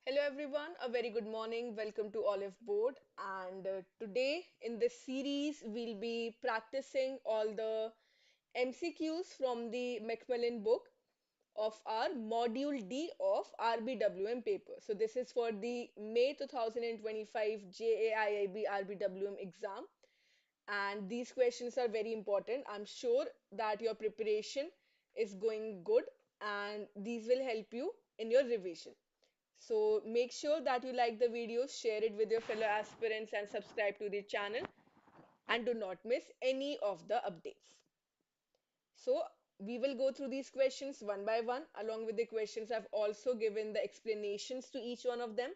Hello everyone, a very good morning. Welcome to Oliveboard. And today in this series, we'll be practicing all the MCQs from the Macmillan book of our Module D of RBWM paper. So this is for the May 2025 JAIIB RBWM exam. And these questions are very important. I'm sure that your preparation is going good and these will help you in your revision. So make sure that you like the video, share it with your fellow aspirants and subscribe to the channel and do not miss any of the updates. So we will go through these questions one by one. Along with the questions, I've also given the explanations to each one of them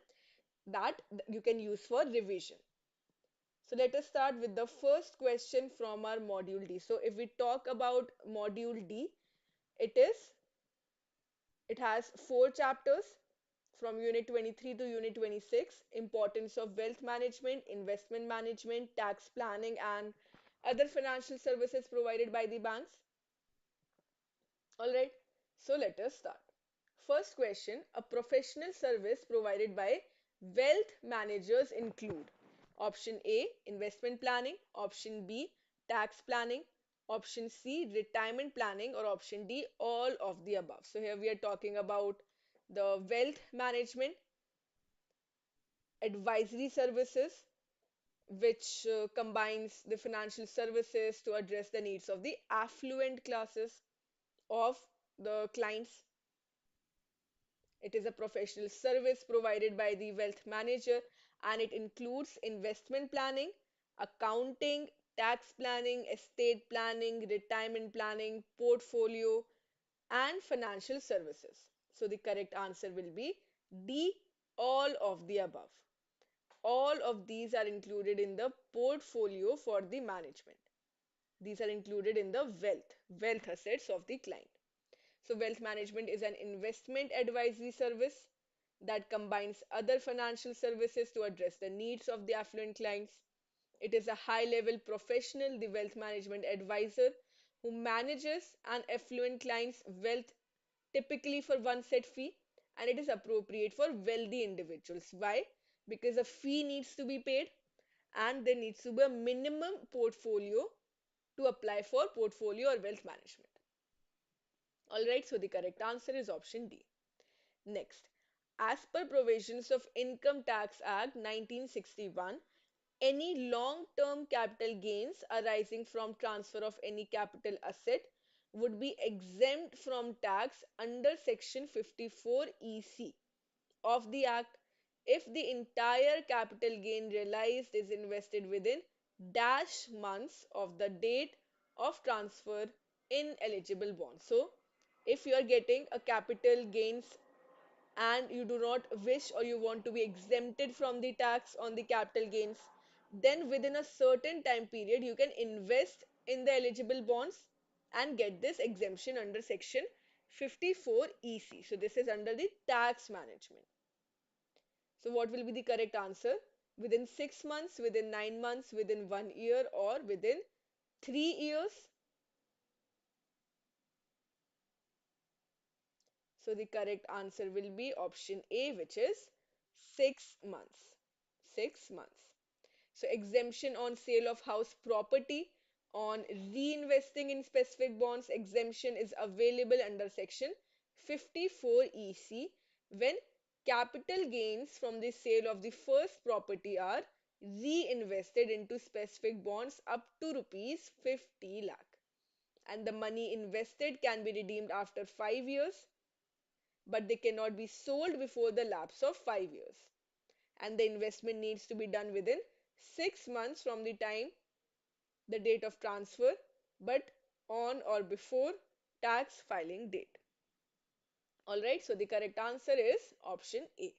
that you can use for revision. So let us start with the first question from our module D. So if we talk about module D, it is it has 4 chapters from unit 23 to unit 26: importance of wealth management, investment management, tax planning, and other financial services provided by the banks. All right, so let us start. First question: a professional service provided by wealth managers include option A, investment planning; option B, tax planning; option C, retirement planning; or option D, all of the above. So here we are talking about the wealth management advisory services, which combines the financial services to address the needs of the affluent classes of the clients. It is a professional service provided by the wealth manager, and it includes investment planning, accounting, tax planning, estate planning, retirement planning, portfolio, and financial services. So the correct answer will be D, all of the above. All of these are included in the portfolio for the management. These are included in the wealth assets of the client. So wealth management is an investment advisory service that combines other financial services to address the needs of the affluent clients. It is a high level professional, the wealth management advisor, who manages an affluent client's wealth, typically for one set fee, and it is appropriate for wealthy individuals. Why? Because a fee needs to be paid and there needs to be a minimum portfolio to apply for portfolio or wealth management. All right, so the correct answer is option D. Next, as per provisions of Income Tax Act 1961, any long-term capital gains arising from transfer of any capital asset would be exempt from tax under section 54 EC of the act if the entire capital gain realized is invested within dash months of the date of transfer in eligible bonds. So if you are getting a capital gains and you do not wish or you want to be exempted from the tax on the capital gains, then within a certain time period you can invest in the eligible bonds and get this exemption under section 54 EC. So this is under the tax management. So what will be the correct answer? Within 6 months, within 9 months, within 1 year, or within 3 years? So the correct answer will be option A, which is 6 months. 6 months. So exemption on sale of house property, on reinvesting in specific bonds, exemption is available under section 54 EC when capital gains from the sale of the first property are reinvested into specific bonds up to rupees 50 lakh, and the money invested can be redeemed after 5 years, but they cannot be sold before the lapse of 5 years, and the investment needs to be done within 6 months from the time the date of transfer, but on or before tax filing date. All right, so the correct answer is option A.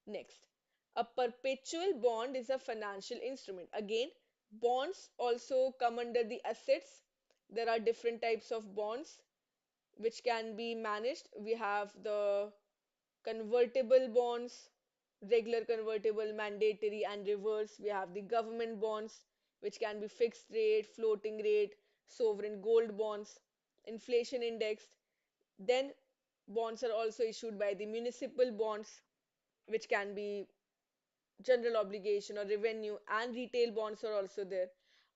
Next, a perpetual bond is a financial instrument. Again, bonds also come under the assets. There are different types of bonds which can be managed. We have the convertible bonds, regular convertible, mandatory, and reverse. We have the government bonds, which can be fixed rate, floating rate, sovereign gold bonds, inflation indexed. Then bonds are also issued by the municipal bonds. which can be general obligation or revenue, and retail bonds are also there.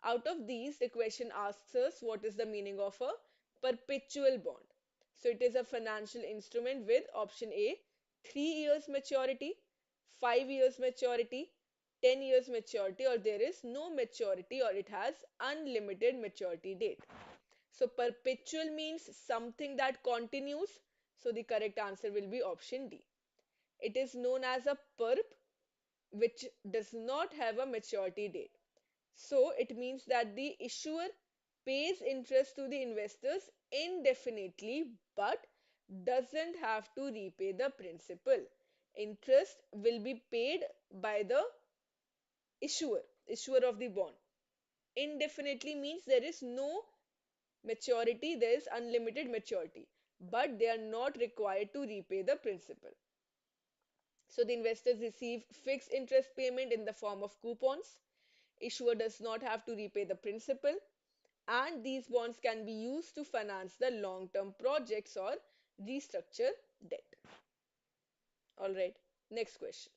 Out of these, the question asks us what is the meaning of a perpetual bond. So it is a financial instrument with option A, 3 years maturity, 5 years maturity, 10 years maturity, or there is no maturity or it has unlimited maturity date. So perpetual means something that continues. So the correct answer will be option D. It is known as a perp, which does not have a maturity date. So it means that the issuer pays interest to the investors indefinitely but doesn't have to repay the principal. Interest will be paid by the issuer of the bond. Indefinitely means there is no maturity, there is unlimited maturity, but they are not required to repay the principal. So the investors receive fixed interest payment in the form of coupons. Issuer does not have to repay the principal, and these bonds can be used to finance the long-term projects or restructure debt. All right, next question.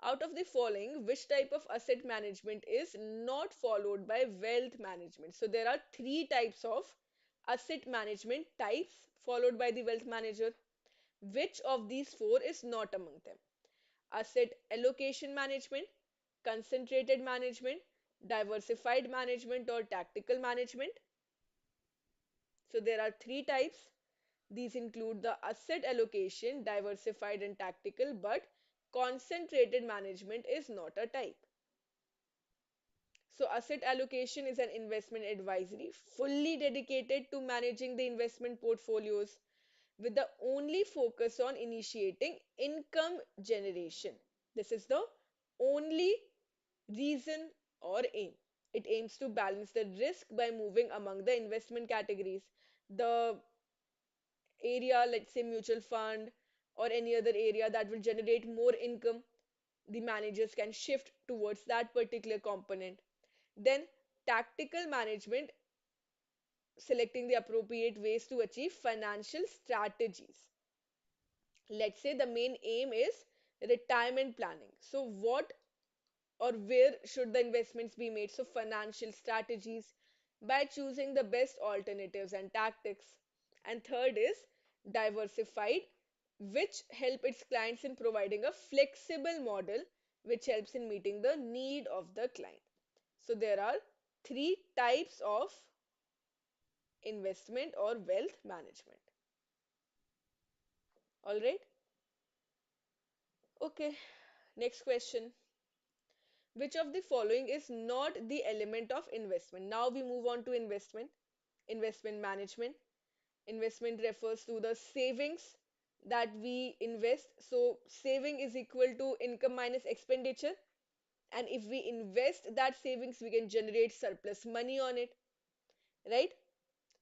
Out of the following, which type of asset management is not followed by wealth management? So there are three types of asset management types followed by the wealth manager. Which of these four is not among them? Asset allocation management, concentrated management, diversified management, or tactical management. So there are three types. These include the asset allocation, diversified and tactical, but concentrated management is not a type. So asset allocation is an investment advisory fully dedicated to managing the investment portfolios with the only focus on initiating income generation. This is the only reason or aim. It aims to balance the risk by moving among the investment categories. The area, let's say mutual fund or any other area that will generate more income, the managers can shift towards that particular component. Then, tactical management, selecting the appropriate ways to achieve financial strategies. Let's say the main aim is retirement planning. So, what or where should the investments be made? So, financial strategies by choosing the best alternatives and tactics. And third is diversified, which help its clients in providing a flexible model which helps in meeting the need of the client. So, there are three types of investment or wealth management. All right. Okay. Next question. Which of the following is not the element of investment? Now we move on to investment. Investment management. Investment refers to the savings that we invest. So saving is equal to income minus expenditure. And if we invest that savings, we can generate surplus money on it, right?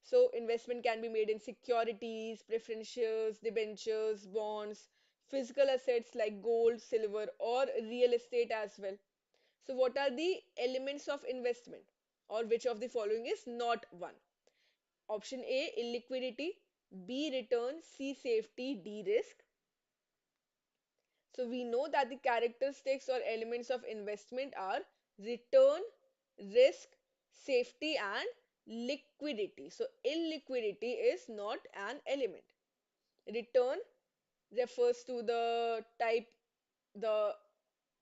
So investment can be made in securities, preference shares, debentures, bonds, physical assets like gold, silver, or real estate as well. So what are the elements of investment, or which of the following is not one? Option A, illiquidity, B, return, C, safety, D, risk. So we know that the characteristics or elements of investment are return, risk, safety, and liquidity. So illiquidity is not an element. Return refers to the type, the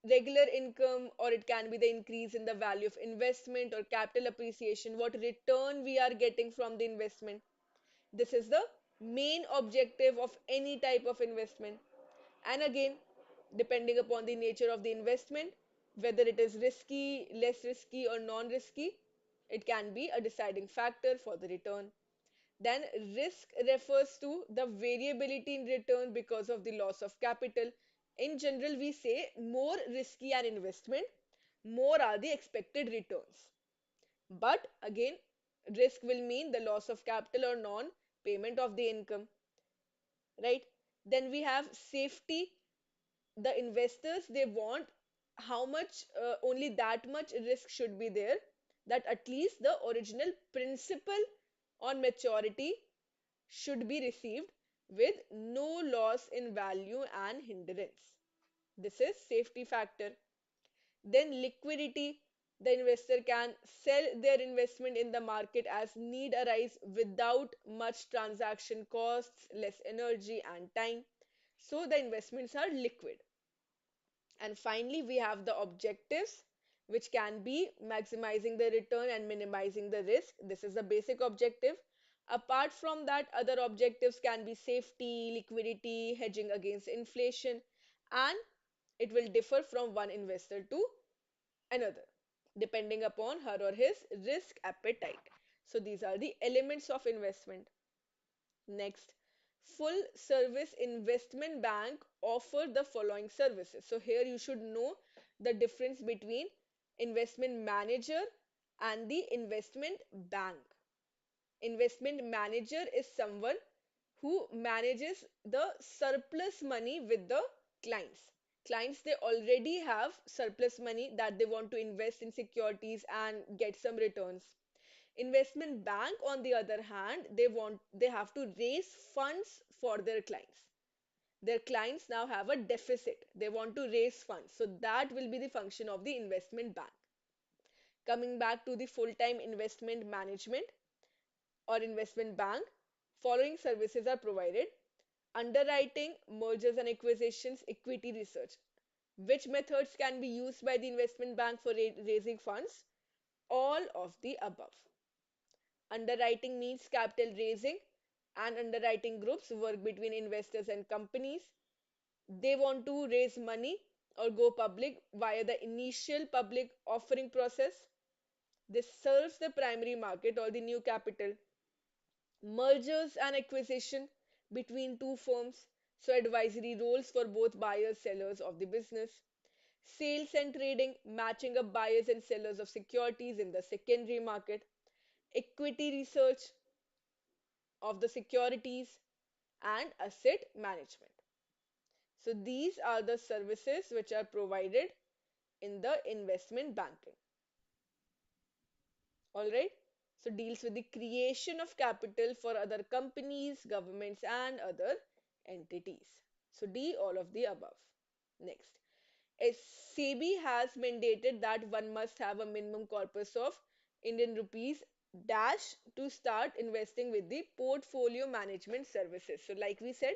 regular income, or it can be the increase in the value of investment or capital appreciation, what return we are getting from the investment. This is the main objective of any type of investment. And again, depending upon the nature of the investment, whether it is risky, less risky, or non risky, it can be a deciding factor for the return. Then risk refers to the variability in return because of the loss of capital. In general, we say more risky an investment, more are the expected returns. But again, risk will mean the loss of capital or non-payment of the income, right? Then we have safety. The investors, they want how much, only that much risk should be there, that at least the original principal on maturity should be received with no loss in value and hindrance. This is safety factor. Then liquidity, the investor can sell their investment in the market as need arise without much transaction costs, less energy and time. So the investments are liquid. And finally, we have the objectives, which can be maximizing the return and minimizing the risk. This is the basic objective. Apart from that, other objectives can be safety, liquidity, hedging against inflation, and it will differ from one investor to another, depending upon her or his risk appetite. So these are the elements of investment. Next, full service investment bank offer the following services. So here you should know the difference between investment manager and the investment bank. Investment manager is someone who manages the surplus money with the clients. Clients, they already have surplus money that they want to invest in securities and get some returns. Investment bank, on the other hand, they have to raise funds for their clients. Their clients now have a deficit. They want to raise funds. So that will be the function of the investment bank. Coming back to the full-time investment management or investment bank, following services are provided: underwriting, mergers and acquisitions, equity research. Which methods can be used by the investment bank for raising funds? All of the above. Underwriting means capital raising, and underwriting groups work between investors and companies. They want to raise money or go public via the initial public offering process. This serves the primary market or the new capital. Mergers and acquisition between two firms, so advisory roles for both buyers sellers of the business. Sales and trading, matching up buyers and sellers of securities in the secondary market. Equity research of the securities, and asset management. So these are the services which are provided in the investment banking. All right. So deals with the creation of capital for other companies, governments, and other entities. So D, all of the above. Next, SEBI has mandated that one must have a minimum corpus of Indian rupees dash to start investing with the portfolio management services. So like we said,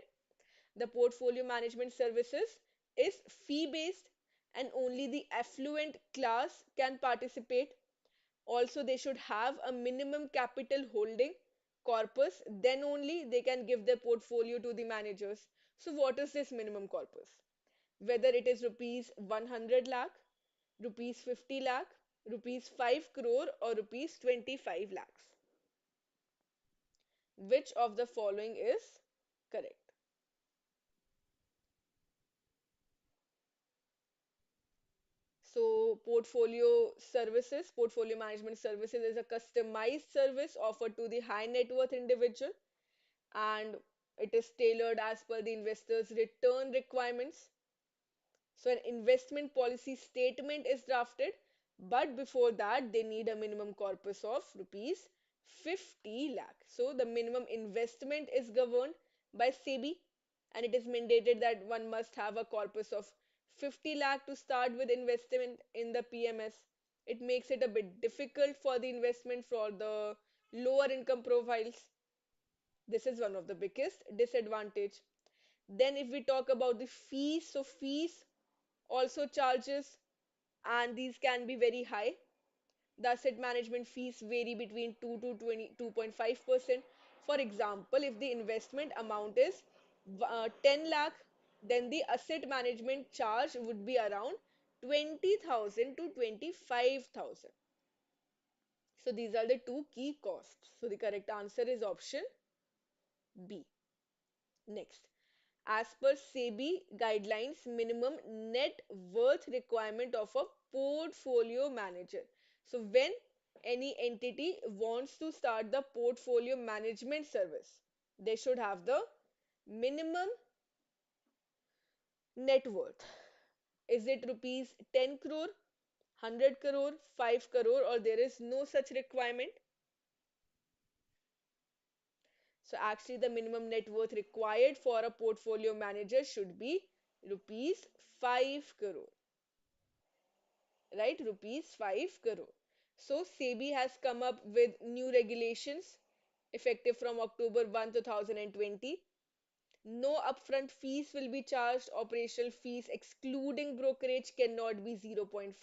the portfolio management services is fee based and only the affluent class can participate. Also, they should have a minimum capital holding corpus, then only they can give their portfolio to the managers. So what is this minimum corpus? Whether it is rupees 100 lakh, rupees 50 lakh, rupees 5 crore, or rupees 25 lakhs. Which of the following is correct? So, portfolio management services is a customized service offered to the high net worth individual, and it is tailored as per the investor's return requirements. So an investment policy statement is drafted, but before that, they need a minimum corpus of rupees 50 lakh. So the minimum investment is governed by SEBI, and it is mandated that one must have a corpus of 50 lakh to start with investment in the PMS. It makes it a bit difficult for the investment for the lower income profiles. This is one of the biggest disadvantage. Then if we talk about the fees, so fees also charges, and these can be very high. The asset management fees vary between 2 to 22.5%. For example, if the investment amount is 10 lakh, then the asset management charge would be around 20,000 to 25,000. So these are the two key costs. So the correct answer is option B. Next, as per SEBI guidelines, minimum net worth requirement of a portfolio manager. So when any entity wants to start the portfolio management service, they should have the minimum net worth. Is it rupees 10 crore, 100 crore, 5 crore, or there is no such requirement? So actually the minimum net worth required for a portfolio manager should be rupees 5 crore, right? Rupees 5 crore. So SEBI has come up with new regulations effective from October 1, 2020. No upfront fees will be charged. Operational fees excluding brokerage cannot be 0.5%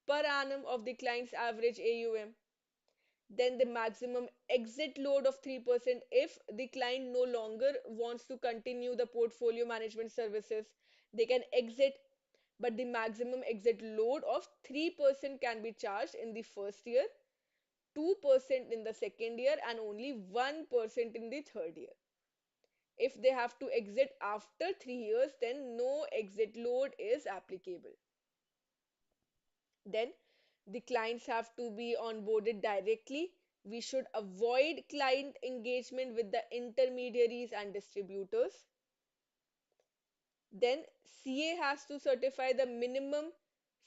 per annum of the client's average AUM. Then the maximum exit load of 3% if the client no longer wants to continue the portfolio management services. They can exit, but the maximum exit load of 3% can be charged in the first year, 2% in the second year, and only 1% in the third year. If they have to exit after 3 years, then no exit load is applicable. Then the clients have to be onboarded directly. We should avoid client engagement with the intermediaries and distributors. Then CA has to certify the minimum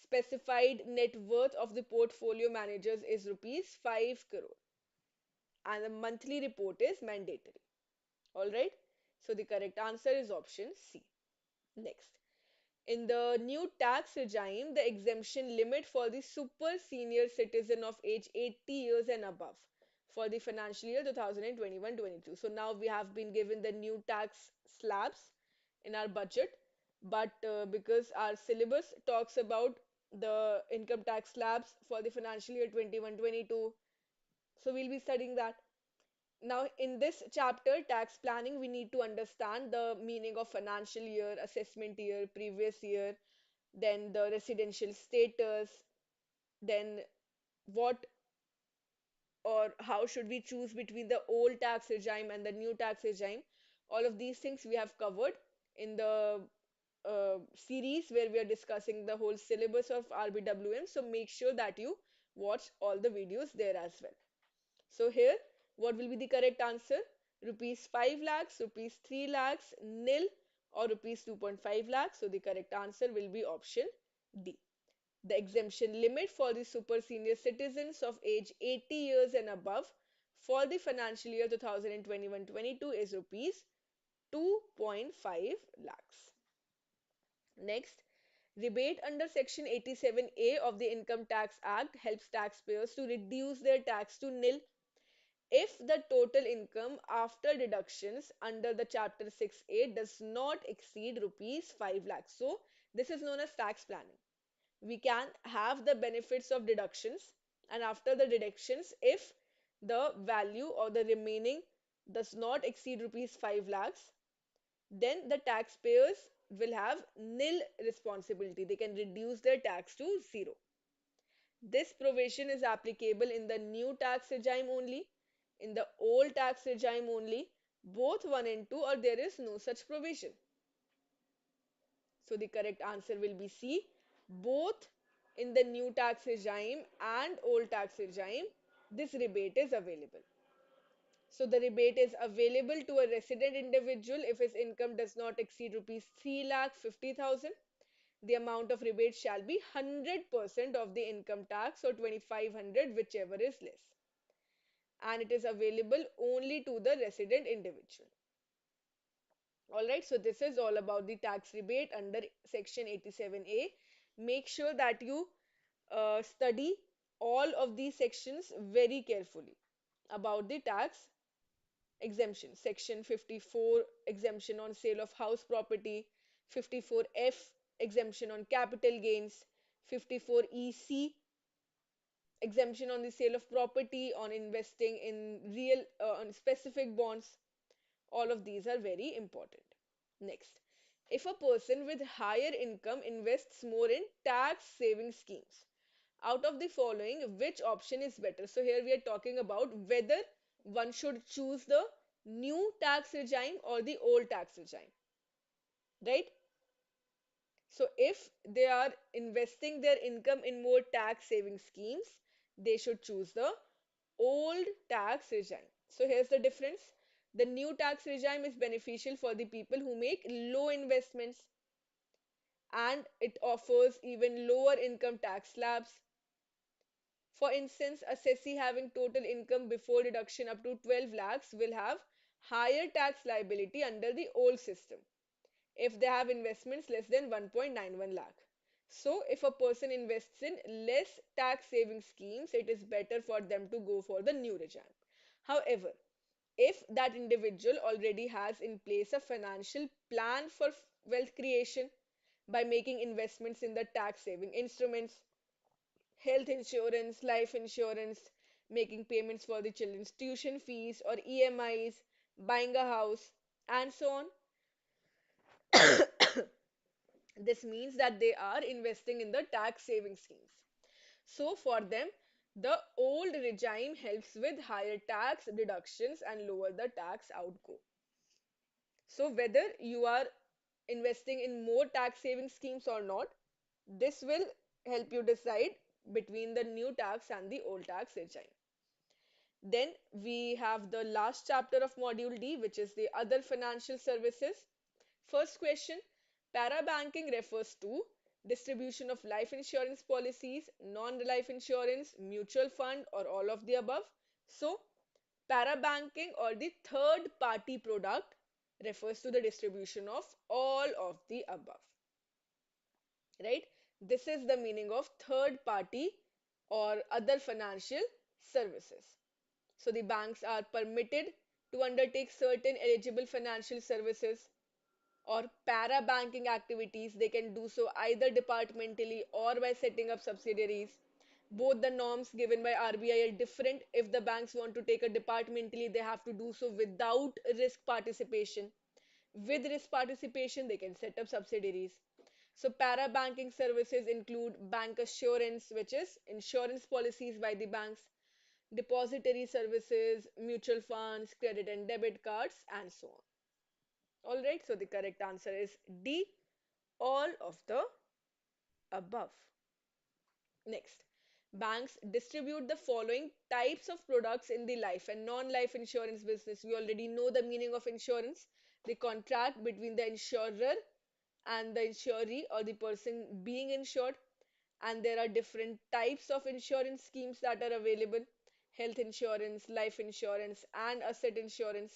specified net worth of the portfolio managers is rupees 5 crore, and the monthly report is mandatory. All right. So the correct answer is option C. Next. In the new tax regime, the exemption limit for the super senior citizen of age 80 years and above for the financial year 2021-22. So now we have been given the new tax slabs in our budget, but because our syllabus talks about the income tax slabs for the financial year 21-22, so we'll be studying that. Now, in this chapter, tax planning, we need to understand the meaning of financial year, assessment year, previous year, then the residential status, then what or how should we choose between the old tax regime and the new tax regime. All of these things we have covered in the series where we are discussing the whole syllabus of RBWM. So make sure that you watch all the videos there as well. So here, what will be the correct answer? Rupees 5 lakhs, rupees 3 lakhs, nil, or rupees 2.5 lakhs. So the correct answer will be option D. The exemption limit for the super senior citizens of age 80 years and above for the financial year 2021-22 is rupees 2.5 lakhs. Next, rebate under Section 87A of the Income Tax Act helps taxpayers to reduce their tax to nil if the total income after deductions under the chapter 6A does not exceed rupees 5 lakhs. So this is known as tax planning. We can have the benefits of deductions, and after the deductions, if the value or the remaining does not exceed rupees 5 lakhs, then the taxpayers will have nil responsibility. They can reduce their tax to zero. This provision is applicable in the new tax regime only, in the old tax regime only, both 1 and 2, or there is no such provision. So the correct answer will be C. Both in the new tax regime and old tax regime, this rebate is available. So the rebate is available to a resident individual if his income does not exceed rupees 3,50,000. The amount of rebate shall be 100% of the income tax or 2,500, whichever is less. And it is available only to the resident individual. Alright, so this is all about the tax rebate under Section 87A. Make sure that you study all of these sections very carefully about the tax exemption. Section 54, exemption on sale of house property; 54F, exemption on capital gains; 54EC, exemption on the sale of property, on investing in real on specific bonds. All of these are very important. Next, if a person with higher income invests more in tax saving schemes, out of the following, which option is better? So here we are talking about whether one should choose the new tax regime or the old tax regime, right? So if they are investing their income in more tax saving schemes, they should choose the old tax regime. So here's the difference. The new tax regime is beneficial for the people who make low investments, and it offers even lower income tax slabs. For instance, a cessee having total income before deduction up to 12 lakhs will have higher tax liability under the old system. if they have investments less than 1.91 lakh. So if a person invests in less tax saving schemes, it is better for them to go for the new regime. However, if that individual already has in place a financial plan for wealth creation by making investments in the tax saving instruments, health insurance, life insurance, making payments for the children's tuition fees or EMIs, buying a house, and so on, this means that they are investing in the tax saving schemes. So for them, the old regime helps with higher tax deductions and lower the tax outgo. So whether you are investing in more tax saving schemes or not, this will help you decide between the new tax and the old tax regime. Then we have the last chapter of module D, which is the other financial services. First question, parabanking refers to distribution of life insurance policies, non-life insurance, mutual fund, or all of the above. So parabanking or the third party product refers to the distribution of all of the above, right? This is the meaning of third party or other financial services. So the banks are permitted to undertake certain eligible financial services or para banking activities. They can do so either departmentally or by setting up subsidiaries. Both the norms given by RBI are different. If the banks want to take a departmentally, they have to do so without risk participation. With risk participation, they can set up subsidiaries. So para banking services include bank assurance, which is insurance policies by the banks, depository services, mutual funds, credit and debit cards, and so on. All right, so the correct answer is D, all of the above. Next, banks distribute the following types of products in the life and non-life insurance business. We already know the meaning of insurance, the contract between the insurer and the insuree or the person being insured. And there are different types of insurance schemes that are available: health insurance, life insurance, and asset insurance.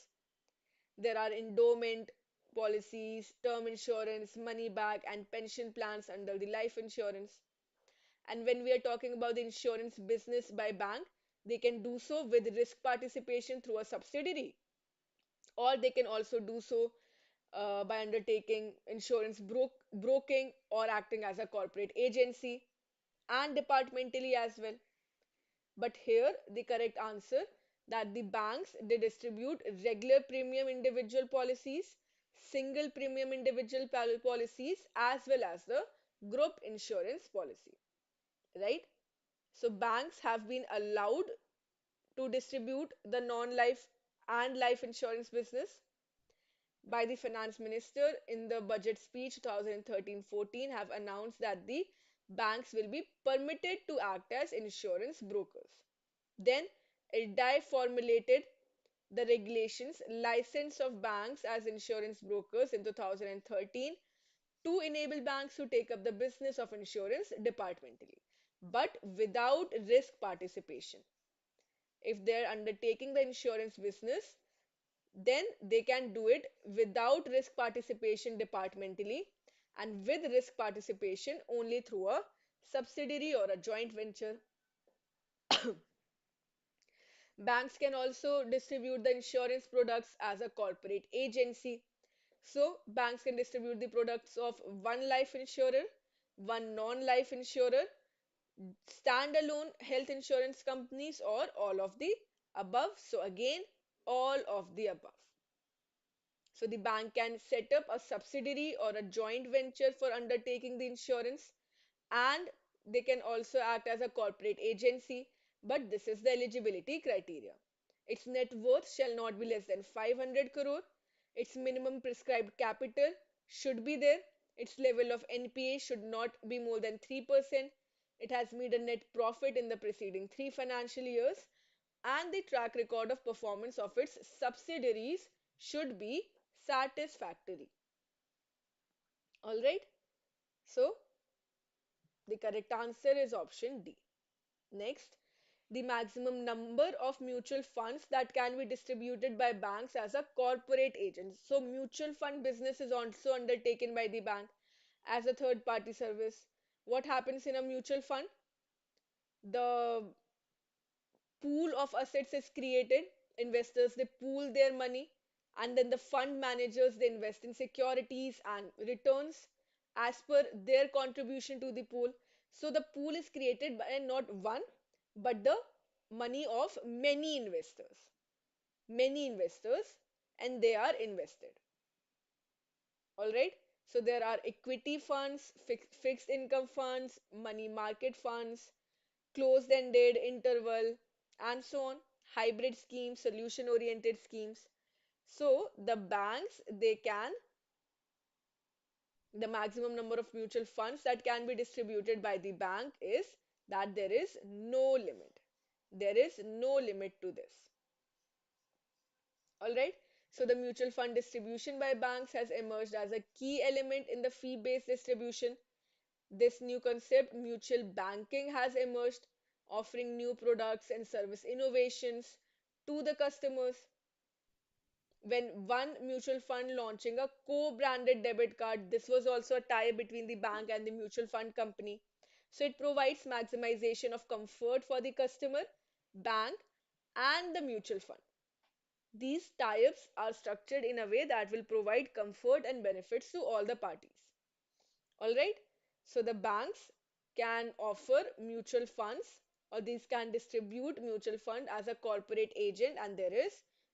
There are endowment policies, term insurance, money back, and pension plans under the life insurance. And when we are talking about the insurance business by bank, they can do so with risk participation through a subsidiary, or they can also do so by undertaking insurance broking or acting as a corporate agency, and departmentally as well. But here the correct answer, that the banks, they distribute regular premium individual policies, single premium individual policies, as well as the group insurance policy, right? So banks have been allowed to distribute the non-life and life insurance business by the finance minister in the budget speech 2013-14 have announced that the banks will be permitted to act as insurance brokers. Then IRDAI formulated the regulations license of banks as insurance brokers in 2013 to enable banks to take up the business of insurance departmentally, but without risk participation. If they're undertaking the insurance business, then they can do it without risk participation departmentally and with risk participation only through a subsidiary or a joint venture. Banks can also distribute the insurance products as a corporate agency. So, banks can distribute the products of one life insurer, one non life insurer, standalone health insurance companies, or all of the above. So, again, all of the above. So, the bank can set up a subsidiary or a joint venture for undertaking the insurance, and they can also act as a corporate agency, but this is the eligibility criteria. Its net worth shall not be less than 500 crore. Its minimum prescribed capital should be there. Its level of NPA should not be more than 3%. It has made a net profit in the preceding 3 financial years, and the track record of performance of its subsidiaries should be satisfactory. All right. So the correct answer is option D. Next, the maximum number of mutual funds that can be distributed by banks as a corporate agent. So, mutual fund business is also undertaken by the bank as a third party service. What happens in a mutual fund? The pool of assets is created. Investors they pool their money, and then the fund managers they invest in securities and returns as per their contribution to the pool. So the pool is created by not one but the money of many investors, and they are invested. All right. So there are equity funds, fixed income funds, money market funds, closed-ended, interval, and so on, hybrid schemes, solution-oriented schemes. So the banks, they can, the maximum number of mutual funds that can be distributed by the bank is that there is no limit. There is no limit to this. All right. So the mutual fund distribution by banks has emerged as a key element in the fee-based distribution. This new concept, mutual banking, has emerged, offering new products and service innovations to the customers. When one mutual fund launching a co-branded debit card, this was also a tie between the bank and the mutual fund company. So it provides maximization of comfort for the customer, bank, and the mutual fund. These tie-ups are structured in a way that will provide comfort and benefits to all the parties. All right. So the banks can offer mutual funds, or these can distribute mutual fund as a corporate agent, and there is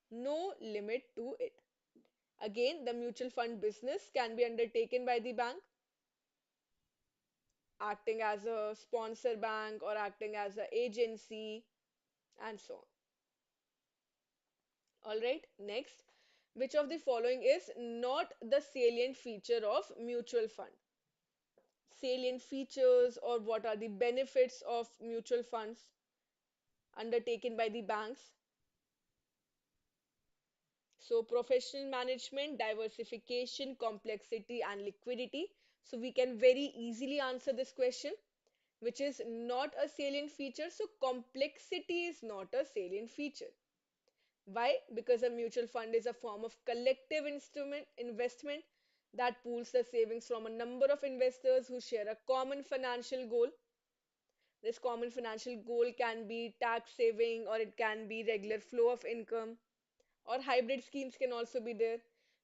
no limit to it. Again, the mutual fund business can be undertaken by the bank, acting as a sponsor bank or acting as an agency, and so on. All right. Next, which of the following is not the salient feature of mutual fund? Salient features, or what are the benefits of mutual funds undertaken by the banks? So professional management, diversification, complexity, and liquidity. So we can very easily answer this question, which is not a salient feature. So complexity is not a salient feature. Why? Because a mutual fund is a form of collective instrument investment that pools the savings from a number of investors who share a common financial goal. This common financial goal can be tax saving, or it can be regular flow of income, or hybrid schemes can also be there.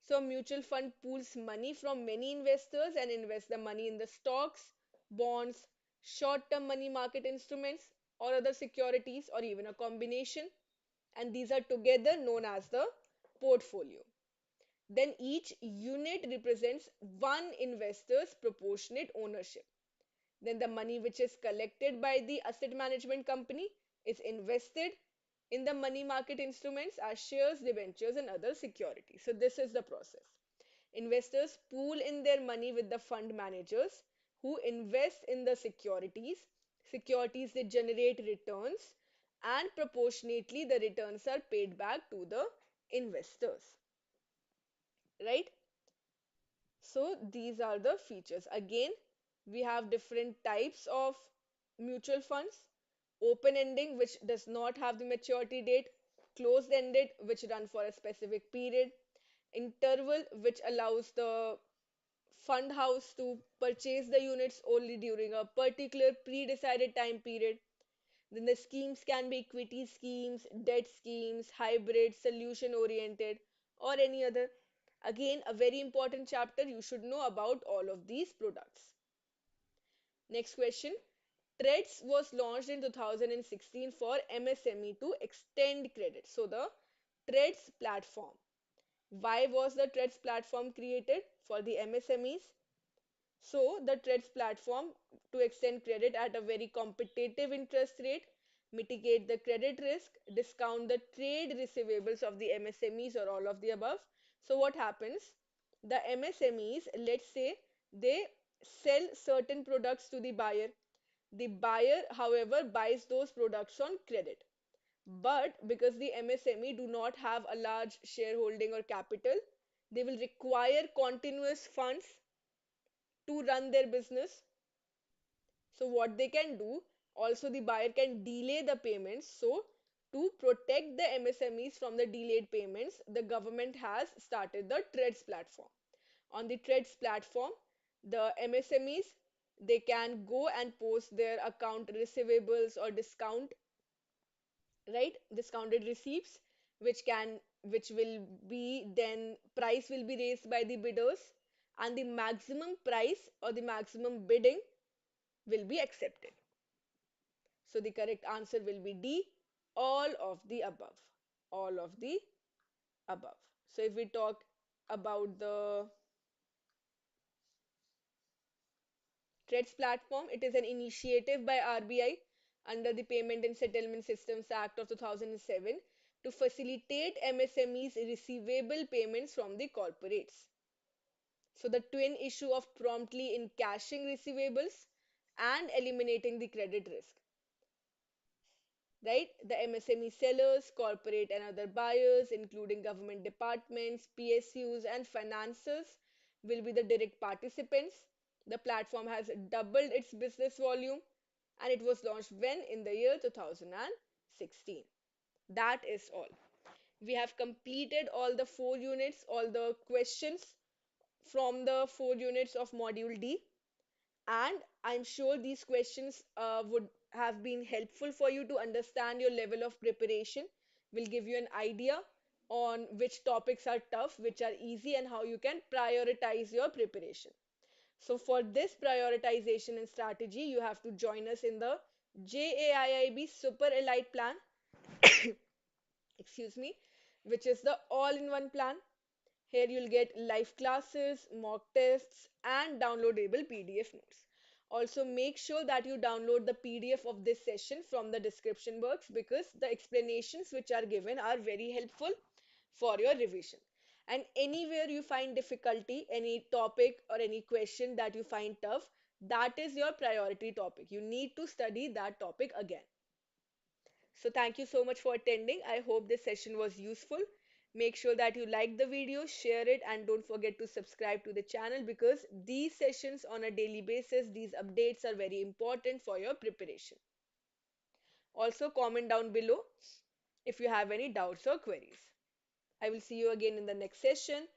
So, a mutual fund pools money from many investors and invests the money in the stocks, bonds, short term money market instruments, or other securities, or even a combination. And these are together known as the portfolio. Then each unit represents one investor's proportionate ownership. Then the money which is collected by the asset management company is invested in the money market instruments as shares, debentures, and other securities. So this is the process. Investors pool in their money with the fund managers who invest in the securities. Securities they generate returns, and proportionately the returns are paid back to the investors. Right? So these are the features. Again, we have different types of mutual funds. Open ending, which does not have the maturity date. Closed ended, which run for a specific period. Interval, which allows the fund house to purchase the units only during a particular pre-decided time period. Then the schemes can be equity schemes, debt schemes, hybrid, solution oriented, or any other. Again, a very important chapter. You should know about all of these products. Next question. TREDS was launched in 2016 for MSME to extend credit. So the TREDS platform. Why was the TREDS platform created? For the MSMEs. So the TREDS platform to extend credit at a very competitive interest rate, mitigate the credit risk, discount the trade receivables of the MSMEs, or all of the above. So what happens? The MSMEs, let's say they sell certain products to the buyer. The buyer, however, buys those products on credit. But because the MSME do not have a large shareholding or capital, they will require continuous funds to run their business. So what they can do, Also, the buyer can delay the payments. So, to protect the MSMEs from the delayed payments, the government has started the TREADS platform. On the TREADS platform, the MSMEs, they can go and post their account receivables or discounted receipts, which will be, then price will be raised by the bidders, and the maximum price or the maximum bidding will be accepted. So the correct answer will be D, all of the above. All of the above. So if we talk about the TREADS platform, it is an initiative by RBI under the Payment and Settlement Systems Act of 2007 to facilitate MSMEs receivable payments from the corporates. So the twin issue of promptly encashing receivables and eliminating the credit risk, right? The MSME sellers, corporate and other buyers, including government departments, PSUs, and financiers, will be the direct participants. The platform has doubled its business volume and it was launched when? In the year 2016. That is all. We have completed all the 4 units, all the questions from the 4 units of Module D. And I'm sure these questions would have been helpful for you to understand your level of preparation, will give you an idea on which topics are tough, which are easy, and how you can prioritize your preparation. So, for this prioritization and strategy, you have to join us in the JAIIB Super Elite Plan, excuse me, which is the all in one plan. Here you'll get live classes, mock tests, and downloadable PDF notes. Also, make sure that you download the PDF of this session from the description box because the explanations which are given are very helpful for your revision. And anywhere you find difficulty, any topic or any question that you find tough, that is your priority topic. You need to study that topic again. So thank you so much for attending. I hope this session was useful. Make sure that you like the video, share it, and don't forget to subscribe to the channel because these sessions on a daily basis, these updates are very important for your preparation. Also, comment down below if you have any doubts or queries. I will see you again in the next session.